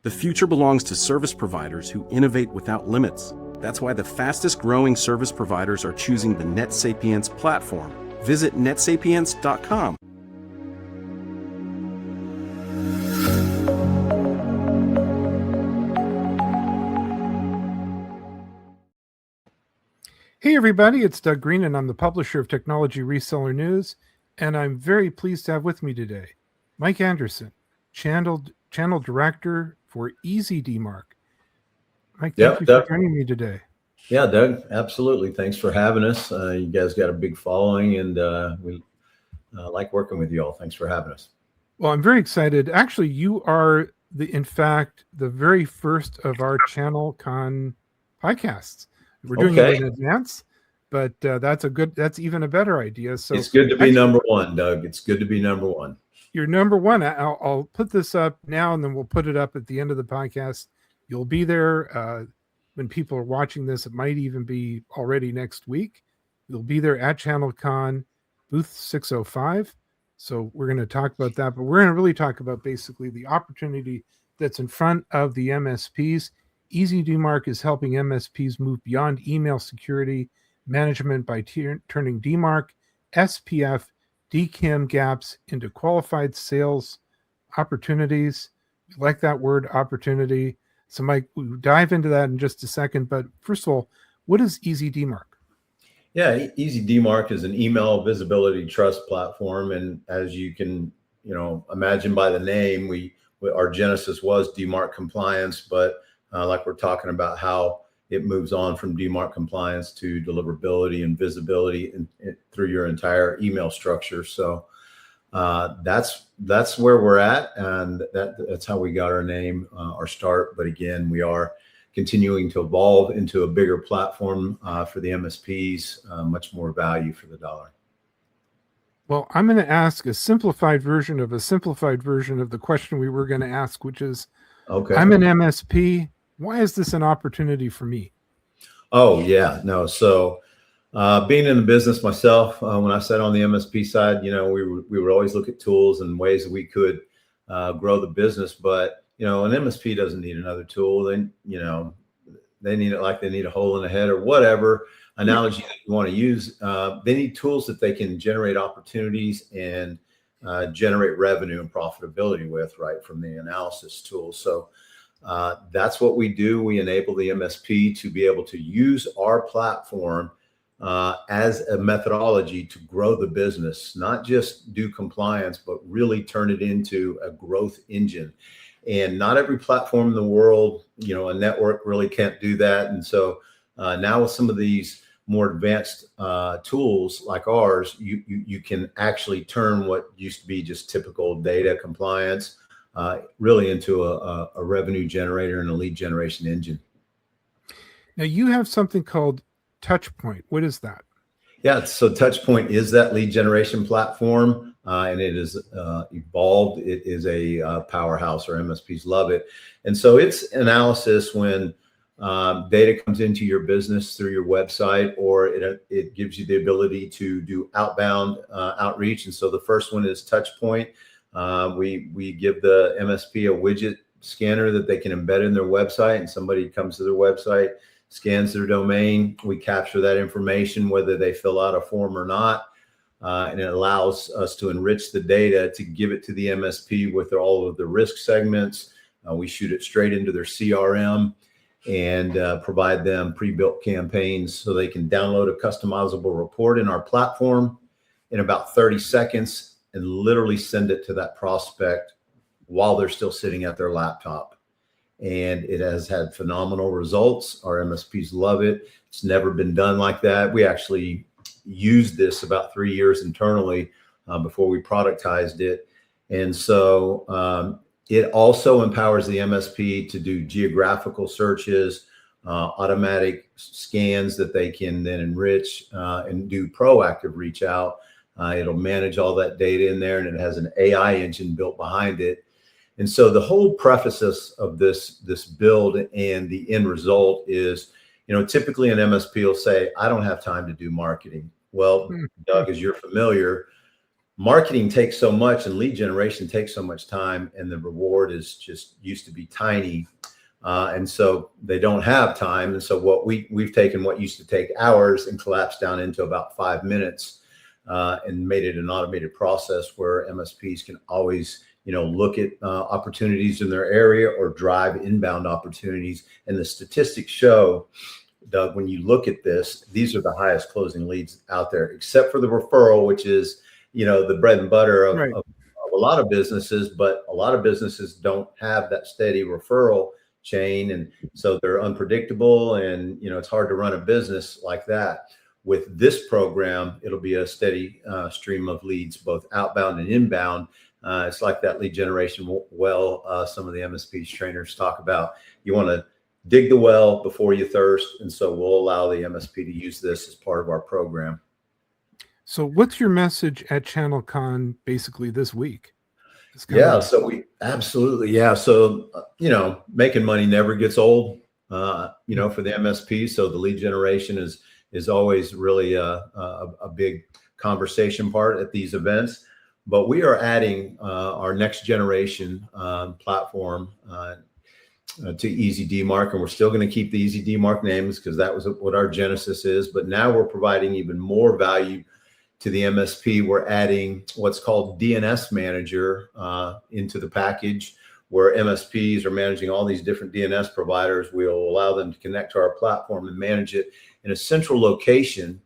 The future belongs to service providers who innovate without limits. That's why the fastest growing service providers are choosing the NetSapiens platform. Visit netsapiens.com. Hey everybody, it's Doug Green and I'm the publisher of Technology Reseller News, and I'm very pleased to have with me today Mike Anderson, channel director for EasyDMARC. Mike, thank you for joining me today. Yeah, Doug, absolutely. Thanks for having us. You guys got a big following, and we like working with you all. Thanks for having us. Well, I'm very excited. Actually, you are in fact the very first of our ChannelCon podcasts. We're doing it in advance, but that's even a better idea. So it's good to be number one, Doug. It's good to be number one. You're number one. I'll put this up now, and then we'll put it up at the end of the podcast. You'll be there when people are watching this. It might even be already next week. You'll be there at ChannelCon, booth 605. So we're going to talk about that, but we're going to really talk about basically the opportunity that's in front of the MSPs. EasyDMARC is helping MSPs move beyond email security management by turning DMARC, SPF, DKIM gaps into qualified sales opportunities. I like that word, opportunity. So Mike, we'll dive into that in just a second. But first of all, what is EasyDMARC? Yeah, EasyDMARC is an email visibility trust platform. And as you can, imagine by the name, our genesis was DMARC compliance, but like we're talking about how it moves on from DMARC compliance to deliverability and visibility through your entire email structure. So that's where we're at, and that's how we got our name, our start. But again, we are continuing to evolve into a bigger platform for the MSPs, much more value for the dollar. Well, I'm going to ask a simplified version of the question we were going to ask, which is, okay, I'm an MSP. Why is this an opportunity for me? Oh, yeah, no. So being in the business myself, when I sat on the MSP side, we would always look at tools and ways that we could grow the business. But, an MSP doesn't need another tool. Then, they need it like they need a hole in the head or whatever analogy that you want to use. They need tools that they can generate opportunities and generate revenue and profitability with, right, from the analysis tool. So that's what we do. We enable the MSP to be able to use our platform as a methodology to grow the business, not just do compliance, but really turn it into a growth engine. And not every platform in the world, a network really can't do that. And so now with some of these more advanced tools like ours, you can actually turn what used to be just typical data compliance really into a revenue generator and a lead generation engine. Now you have something called TouchPoint. What is that? Yeah, so TouchPoint is that lead generation platform, and it is evolved. It is a powerhouse. Our MSPs love it. And so it's analysis when data comes into your business through your website, or it gives you the ability to do outbound outreach. And so the first one is TouchPoint. We give the MSP a widget scanner that they can embed in their website, and somebody comes to their website, scans their domain. We capture that information, whether they fill out a form or not. And it allows us to enrich the data to give it to the MSP with all of the risk segments. We shoot it straight into their CRM and provide them pre-built campaigns so they can download a customizable report in our platform in about 30 seconds and literally send it to that prospect while they're still sitting at their laptop. And it has had phenomenal results. Our MSPs love it. It's never been done like that. We actually used this about 3 years internally before we productized it. And so it also empowers the MSP to do geographical searches, automatic scans that they can then enrich and do proactive reach out. It'll manage all that data in there, and it has an AI engine built behind it. And so the whole preface of this build and the end result is, typically an MSP will say, I don't have time to do marketing. Well, Doug, as you're familiar, marketing takes so much and lead generation takes so much time, and the reward is just used to be tiny. And so they don't have time. And so what we've taken what used to take hours and collapsed down into about 5 minutes, and made it an automated process where MSPs can always, look at opportunities in their area or drive inbound opportunities. And the statistics show, Doug, when you look at this, these are the highest closing leads out there, except for the referral, which is, the bread and butter of a lot of businesses. But a lot of businesses don't have that steady referral chain, and so they're unpredictable, and it's hard to run a business like that. With this program, it'll be a steady stream of leads, both outbound and inbound. It's like that lead generation well, some of the MSPs trainers talk about. You want to dig the well before you thirst, and so we'll allow the MSP to use this as part of our program. So what's your message at ChannelCon basically this week? So we absolutely. Yeah. So, making money never gets old, for the MSP. So the lead generation is always really a big conversation part at these events. But we are adding our next generation platform to EasyDMARC, and we're still going to keep the EasyDMARC names because that was what our genesis is. But now we're providing even more value to the MSP. We're adding what's called DNS Manager into the package, where MSPs are managing all these different DNS providers. We'll allow them to connect to our platform and manage it in a central location.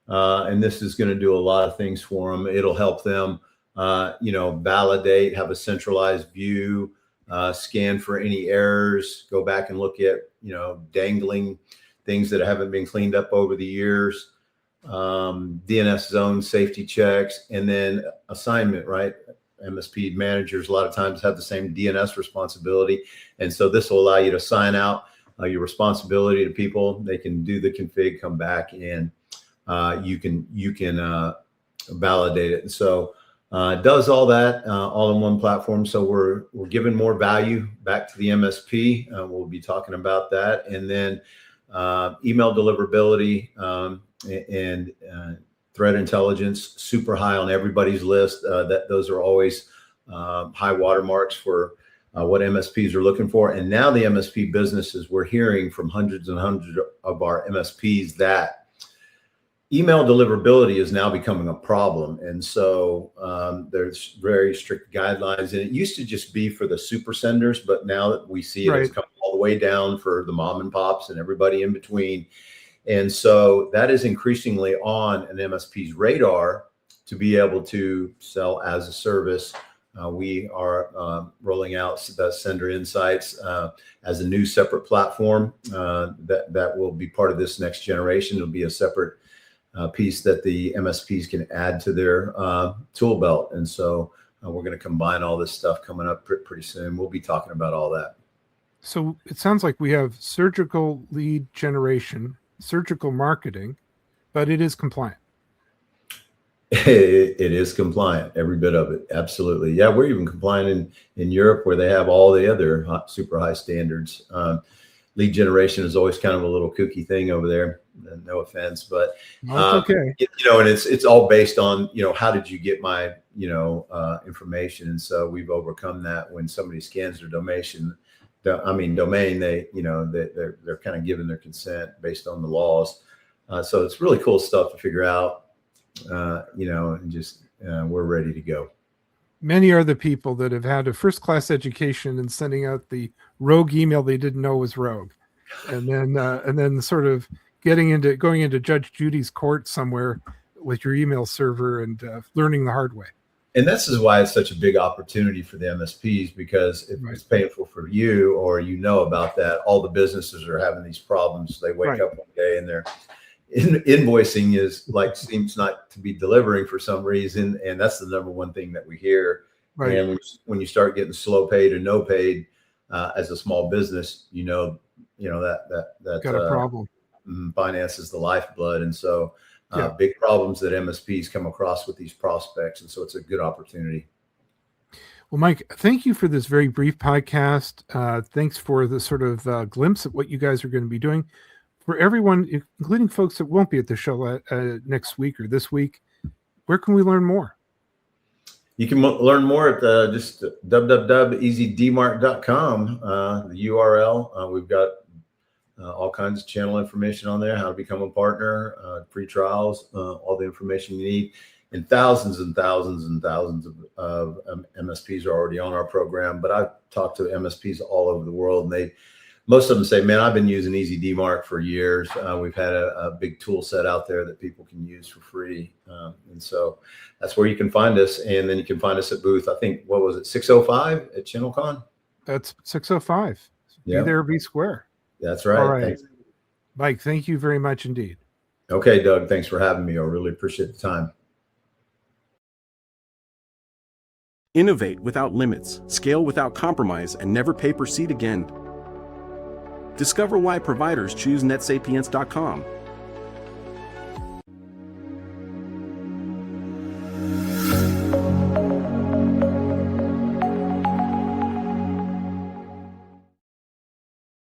And this is going to do a lot of things for them. It'll help them, validate, have a centralized view, scan for any errors, go back and look at, dangling things that haven't been cleaned up over the years. DNS zone safety checks, and then assignment, right? MSP managers a lot of times have the same DNS responsibility. And so this will allow you to sign out your responsibility to people. They can do the config, come back, and you can validate it. And so it does all that all in one platform. So we're giving more value back to the MSP. We'll be talking about that. And then email deliverability, and threat intelligence, super high on everybody's list. Those are always high watermarks for what MSPs are looking for. And now the MSP businesses, we're hearing from hundreds and hundreds of our MSPs that email deliverability is now becoming a problem. And so there's very strict guidelines, and it used to just be for the super senders, but now that we see it's come all the way down for the mom and pops and everybody in between. And so that is increasingly on an MSP's radar to be able to sell as a service. We are rolling out the Sender Insights as a new separate platform that will be part of this next generation. It'll be a separate piece that the MSPs can add to their tool belt. And so we're going to combine all this stuff coming up pretty soon. We'll be talking about all that. So it sounds like we have surgical lead generation, surgical marketing, but it is compliant. It is compliant, every bit of it. Absolutely. Yeah, we're even compliant in Europe, where they have all the other super high standards. Lead generation is always kind of a little kooky thing over there. No offense, but okay. And it's all based on, how did you get my, information? And so we've overcome that. When somebody scans their domain, they, they're kind of giving their consent based on the laws. So it's really cool stuff to figure out, and just we're ready to go. Many are the people that have had a first-class education and sending out the rogue email they didn't know was rogue, and then sort of going into Judge Judy's court somewhere with your email server and learning the hard way. And this is why it's such a big opportunity for the MSPs, because if it's painful for you, or about that, all the businesses are having these problems. They wake up one day and they're invoicing seems not to be delivering for some reason, and that's the number one thing that we hear. Right. And when you start getting slow paid or no paid as a small business, that got a problem. Finance is the lifeblood, and so big problems that MSPs come across with these prospects, and so it's a good opportunity. Well, Mike, thank you for this very brief podcast. Thanks for the sort of glimpse at what you guys are going to be doing. For everyone, including folks that won't be at the show next week or this week, where can we learn more? You can learn more at just www.easydmarc.com, the URL. We've got all kinds of channel information on there, how to become a partner, free trials, all the information you need. And thousands and thousands and thousands of MSPs are already on our program. But I've talked to MSPs all over the world, and most of them say, man, I've been using EasyDMARC for years. We've had a big tool set out there that people can use for free. And so that's where you can find us. And then you can find us at booth, I think, what was it, 605 at ChannelCon? That's 605. Yeah. Be there, be square. That's right. All right. Thanks. Mike, thank you very much indeed. Okay, Doug, thanks for having me. I really appreciate the time. Innovate without limits, scale without compromise, and never pay per seat again. Discover why providers choose netsapiens.com.